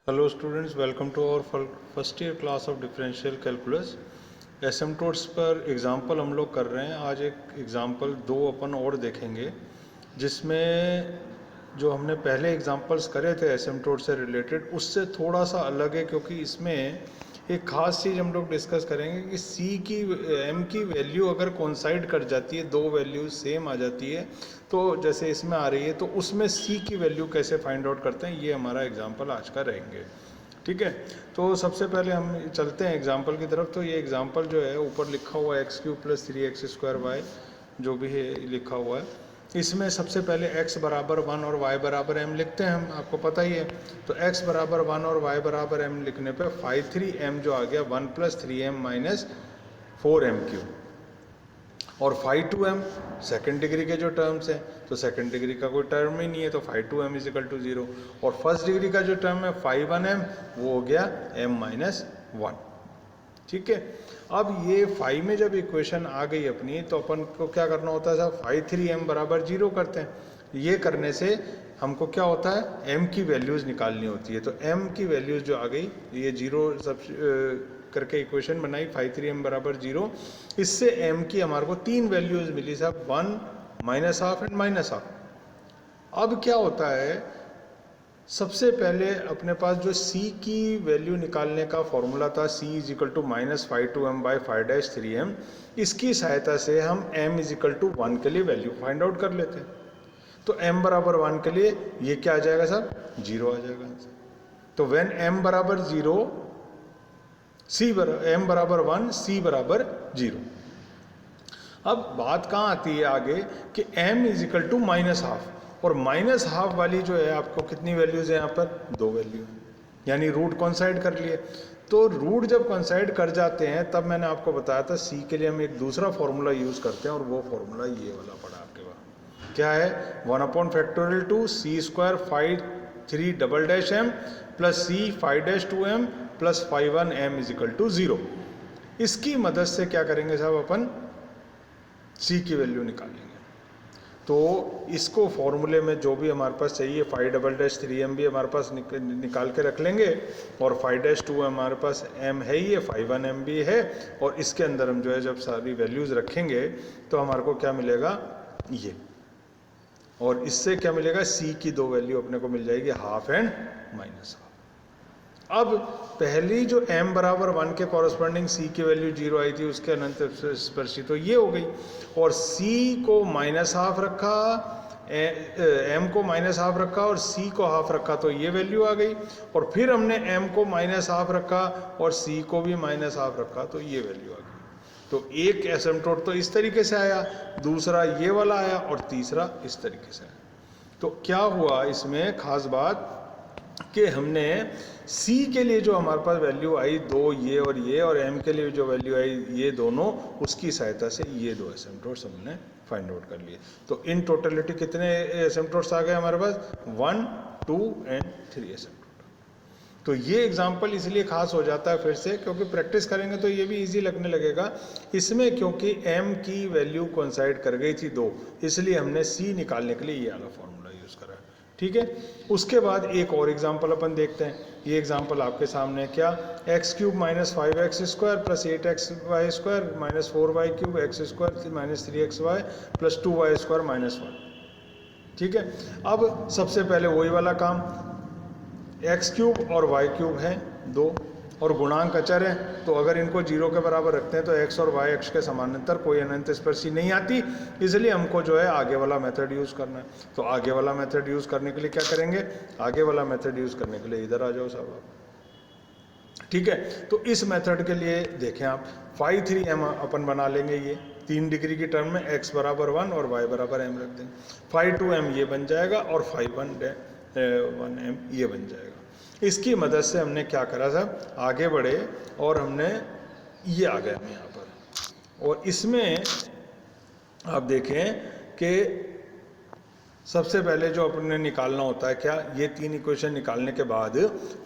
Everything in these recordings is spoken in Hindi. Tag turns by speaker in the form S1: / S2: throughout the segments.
S1: Hello students, welcome to our first year class of differential calculus. Asymptotes पर एग्जांपल हम लोग कर रहे हैं। आज एक एग्जांपल दो अपन और देखेंगे, जिसमें जो हमने पहले एग्जांपल्स करे थे एसिम्पटोट से रिलेटेड, उससे थोड़ा सा अलग है, क्योंकि इसमें एक ख़ास चीज़ हम लोग डिस्कस करेंगे कि सी की एम की वैल्यू अगर कोइंसाइड कर जाती है, दो वैल्यूज सेम आ जाती है, तो जैसे इसमें आ रही है, तो उसमें सी की वैल्यू कैसे फाइंड आउट करते हैं, ये हमारा एग्जांपल आज का रहेंगे। ठीक है, तो सबसे पहले हम चलते हैं एग्जांपल की तरफ। तो ये एग्जांपल जो है, ऊपर लिखा हुआ है x cube plus 3x² Y, जो भी है लिखा हुआ है। इसमें सबसे पहले x बराबर 1 और y बराबर m लिखते हैं हम, आपको पता ही है। तो x बराबर 1 और y बराबर m लिखने पे फाई 3m जो आ गया 1 + 3m - 4m³ और फाई 2m सेकेंड डिग्री के जो टर्म्स हैं, तो सेकेंड डिग्री का कोई टर्म ही नहीं है, तो फाई 2m = 0। और फर्स्ट डिग्री का जो टर्म है फाई 1m, वो हो गया m - 1। ठीक है, अब ये फाई में जब इक्वेशन आ गई अपनी, तो अपन को क्या करना होता है साहब, फाई 3m बराबर 0 करते हैं। ये करने से हमको क्या होता है, m की वैल्यूज़ निकालनी होती है। तो m की वैल्यूज़ जो आ गई, ये 0 सब करके इक्वेशन बनाई, फाई 3m बराबर 0। इससे m की हमारे को तीन वैल्यूज़ मिली साहब, 1, -½ एंड -½ अब क्या होता है, सबसे पहले अपने पास जो c की वैल्यू निकालने का फॉर्मूला था, c = -φ2m/φ'3m, इसकी सहायता से हम m = 1 के लिए वैल्यू फाइंड आउट कर लेते हैं। तो m बराबर 1 के लिए ये क्या आ जाएगा साहब, 0 आ जाएगा। तो व्हेन m बराबर 0, m बराबर 1, c बराबर 0। अब बात कहाँ आती है आगे कि m = -½ और -½ वाली जो है, आपको कितनी वैल्यूज़ है यहाँ पर, दो वैल्यू, यानी रूट कॉन्साइड कर लिए। तो रूट जब कॉन्साइड कर जाते हैं, तब मैंने आपको बताया था सी के लिए हम एक दूसरा फॉर्मूला यूज़ करते हैं, और वो फॉर्मूला ये वाला पड़ा आपके पास। क्या है, 1/2 c² phi 3" plus c φ'2m plus φ1m = 0। इसकी मदद से क्या करेंगे साहब, अपन c की वैल्यू निकालेंगे। तो इसको फॉर्मूले में जो भी हमारे पास चाहिए, φ'3m भी हमारे पास निकाल के रख लेंगे, और φ'2m हमारे पास m है ही है, φ1m भी है, और इसके अंदर हम जो है जब सारी वैल्यूज़ रखेंगे, तो हमारे को क्या मिलेगा, ये। और इससे क्या मिलेगा, c की दो वैल्यू अपने को मिल जाएगी, ½ एंड -½ अब पहली जो m बराबर 1 के कॉरस्पॉन्डिंग c की वैल्यू 0 आई थी, उसके अनंत स्पर्शी, तो ये हो गई। और c को -½ रखा, m को -½ रखा और c को ½ रखा, तो ये वैल्यू आ गई। और फिर हमने m को -½ रखा और c को भी -½ रखा, तो ये वैल्यू आ गई। तो एक एसिम्पटोट तो इस तरीके से आया, दूसरा ये वाला आया, और तीसरा इस तरीके से आया। तो क्या हुआ इसमें खास बात कि हमने c के लिए जो हमारे पास वैल्यू आई, दो ये और m के लिए जो वैल्यू आई, ये दोनों, उसकी सहायता से ये दो एसिम्पटोट्स हमने फाइंड आउट कर लिए। तो इन टोटलिटी कितने एसिम्पटोट्स आ गए हमारे पास, 1, 2 एंड 3 एसिम्पटोट। तो ये एग्जाम्पल इसलिए खास हो जाता है फिर से, क्योंकि प्रैक्टिस करेंगे तो ये भी इजी लगने लगेगा। इसमें क्योंकि m की वैल्यू कोइंसाइड कर गई थी दो, इसलिए हमने c निकालने के लिए ये वाला फॉर्मूला यूज़ करा। ठीक है, उसके बाद एक और एग्जाम्पल अपन देखते हैं। ये एग्जाम्पल आपके सामने है, क्या, x³ - 5x² plus 8xy² - 4y³ x² - 3xy plus 2y² - 1। ठीक है, अब सबसे पहले वही वाला काम, x³ और y³ है दो, और गुणांक अचर है, तो अगर इनको 0 के बराबर रखते हैं तो x और y अक्ष के समानांतर कोई अनंत स्पर्शी नहीं आती, इसलिए हमको जो है आगे वाला मेथड यूज़ करना है। तो आगे वाला मेथड यूज़ करने के लिए क्या करेंगे, आगे वाला मेथड यूज़ करने के लिए इधर आ जाओ साहब आप। ठीक है, तो इस मेथड के लिए देखें आप, फाई 3m अपन बना लेंगे, ये 3 डिग्री की टर्म में x बराबर 1 और y बराबर m रख देंगे। फाई 2m ये बन जाएगा, और फाई 1m ये बन जाएगा। इसकी मदद से हमने क्या करा था, आगे बढ़े, और हमने ये आ गए हम यहाँ पर। और इसमें आप देखें कि सबसे पहले जो अपने निकालना होता है, क्या, ये तीन इक्वेशन निकालने के बाद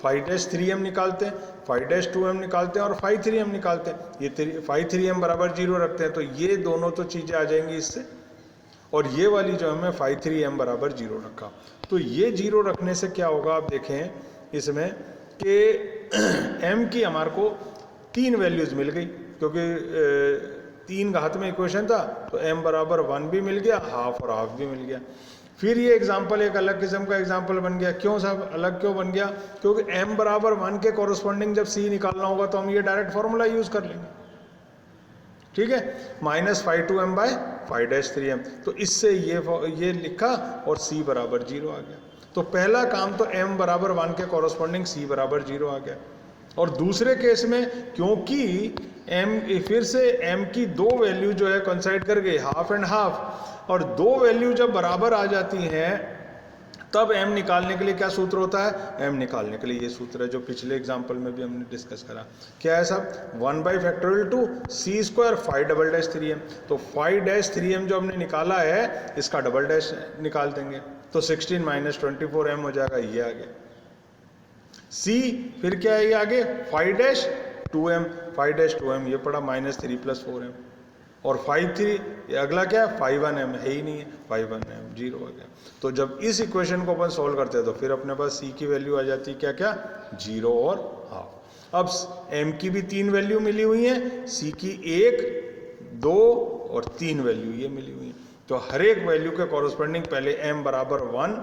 S1: φ'3m निकालते हैं, φ'2m निकालते हैं, और φ3m निकालते हैं। ये φ3m बराबर 0 रखते हैं, तो ये दोनों तो चीज़ें आ जाएंगी इससे। और ये वाली जो हमें φ3m बराबर 0 रखा, तो ये 0 रखने से क्या होगा, आप देखें इसमें कि m की हमारे को 3 वैल्यूज मिल गई, क्योंकि 3 घात में इक्वेशन था, तो m बराबर 1 भी मिल गया, हाफ और हाफ भी मिल गया। फिर ये एग्जाम्पल एक अलग किस्म का एग्जाम्पल बन गया। क्यों साहब अलग क्यों बन गया? क्योंकि m बराबर 1 के कॉरस्पॉन्डिंग जब c निकालना होगा तो हम ये डायरेक्ट फॉर्मूला यूज कर लेंगे, ठीक है, -5 बाय 5-3m। तो इससे ये लिखा और c बराबर 0 आ गया। तो पहला काम तो m बराबर 1 के कॉरस्पॉन्डिंग c बराबर 0 आ गया। और दूसरे केस में क्योंकि m फिर से m की 2 वैल्यू जो है कोइंसाइड कर गई, हाफ एंड हाफ, और 2 वैल्यू जब बराबर आ जाती हैं तब m निकालने के लिए क्या सूत्र होता है? m निकालने के लिए ये सूत्र है जो पिछले एग्जांपल में भी हमने डिस्कस करा। क्या है साहब? 1/2 c स्क्वायर 5-3m। तो 5-3m जो हमने निकाला है इसका डबल डैश निकाल देंगे, तो 16 - 24m हो जाएगा, ये आगे c। फिर क्या है ये आगे 5-2m, 5-2m ये पड़ा -3 + 4m, और 5-3 अगला क्या है 5-1m है ही नहीं है, 5-1m 0 आ गया। तो जब इस इक्वेशन को अपन सॉल्व करते हैं तो फिर अपने पास c की वैल्यू आ जाती है क्या क्या 0 और हाफ। अब m की भी 3 वैल्यू मिली हुई है, c की 1, 2 और 3 वैल्यू ये मिली हुई है। तो हर एक वैल्यू के कॉरस्पॉन्डिंग पहले m बराबर 1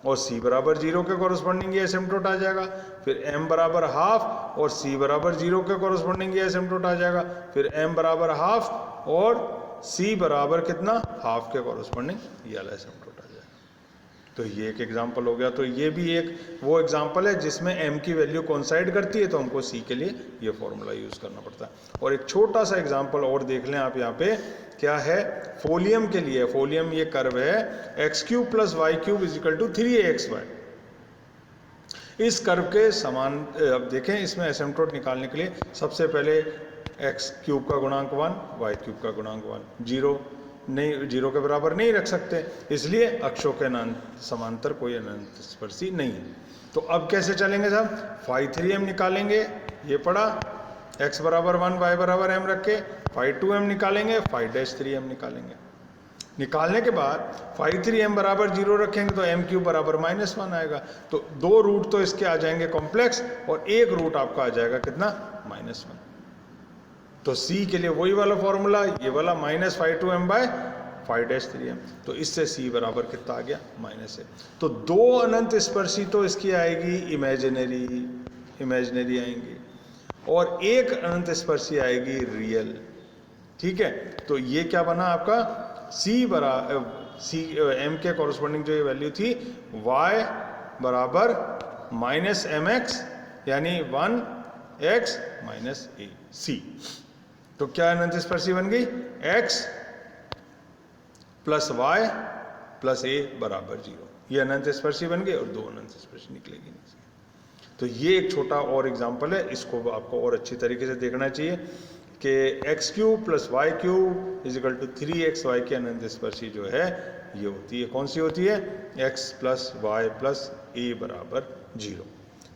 S1: और c बराबर 0 के कॉरस्पॉन्डिंग ये एसिम्पटोट आ जाएगा, फिर m बराबर हाफ और c बराबर 0 के कॉरस्पॉन्डिंग ये एसिम्पटोट आ जाएगा, फिर m बराबर हाफ और c बराबर कितना हाफ के कॉरस्पॉन्डिंग ये वाला एसिम्पटोट आ जाएगा। तो ये एक एग्जांपल हो गया। तो ये भी एक वो एग्जांपल है जिसमें m की वैल्यू कोइंसाइड करती है, तो हमको c के लिए ये फॉर्मूला यूज करना पड़ता है। और एक छोटा सा एग्जांपल और देख लें आप, यहाँ पे क्या है, फोलियम के लिए। फोलियम ये कर्व है x³ + y³ = 3axy। इस कर्व के समान अब देखें, इसमें एसिम्पटोट निकालने के लिए सबसे पहले x³ का गुणांक 1, y³ का गुणांक 1, 0 नहीं, 0 के बराबर नहीं रख सकते, इसलिए अक्षों के समांतर कोई अनंत स्पर्शी नहीं है। तो अब कैसे चलेंगे साहब? 5-3m निकालेंगे, ये पड़ा, x बराबर 1 y बराबर m रख के 5-2m निकालेंगे, 5-3m निकालेंगे। निकालने के बाद 5-3m बराबर 0 रखेंगे तो m³ बराबर -1 आएगा। तो 2 रूट तो इसके आ जाएंगे कॉम्प्लेक्स और एक रूट आपका आ जाएगा कितना -1। तो c के लिए वही वाला फॉर्मूला, ये वाला -5-2m बाय 5-3m। तो इससे c बराबर कितना आ गया -1। तो 2 अनंत स्पर्शी तो इसकी आएगी इमेजिनरी आएंगी, और एक अनंत स्पर्शी आएगी रियल, ठीक है। तो ये क्या बना आपका m के कॉरस्पॉन्डिंग जो ये वैल्यू थी y बराबर -mx, यानी 1x - a c। तो क्या अनंत स्पर्शी बन गई? x + y + a बराबर 0। ये अनंत स्पर्शी बन गई और 2 अनंत स्पर्शी निकलेगी नहीं। तो ये एक छोटा और एग्जाम्पल है, इसको आपको और अच्छी तरीके से देखना चाहिए कि x³ + y³ = 3xy की अनंत स्पर्शी जो है ये होती है, कौन सी होती है? x + y + a बराबर 0।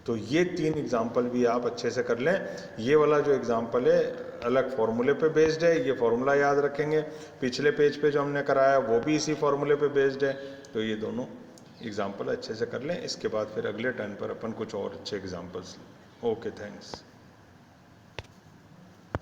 S1: तो ये 3 एग्जाम्पल भी आप अच्छे से कर लें। ये वाला जो एग्जाम्पल है अलग फॉर्मूले पे बेस्ड है, ये फॉर्मूला याद रखेंगे। पिछले पेज पे जो हमने कराया वो भी इसी फॉर्मूले पे बेस्ड है। तो ये दोनों एग्जाम्पल अच्छे से कर लें, इसके बाद फिर अगले टर्न पर अपन कुछ और अच्छे एग्जाम्पल्स। Okay, thanks.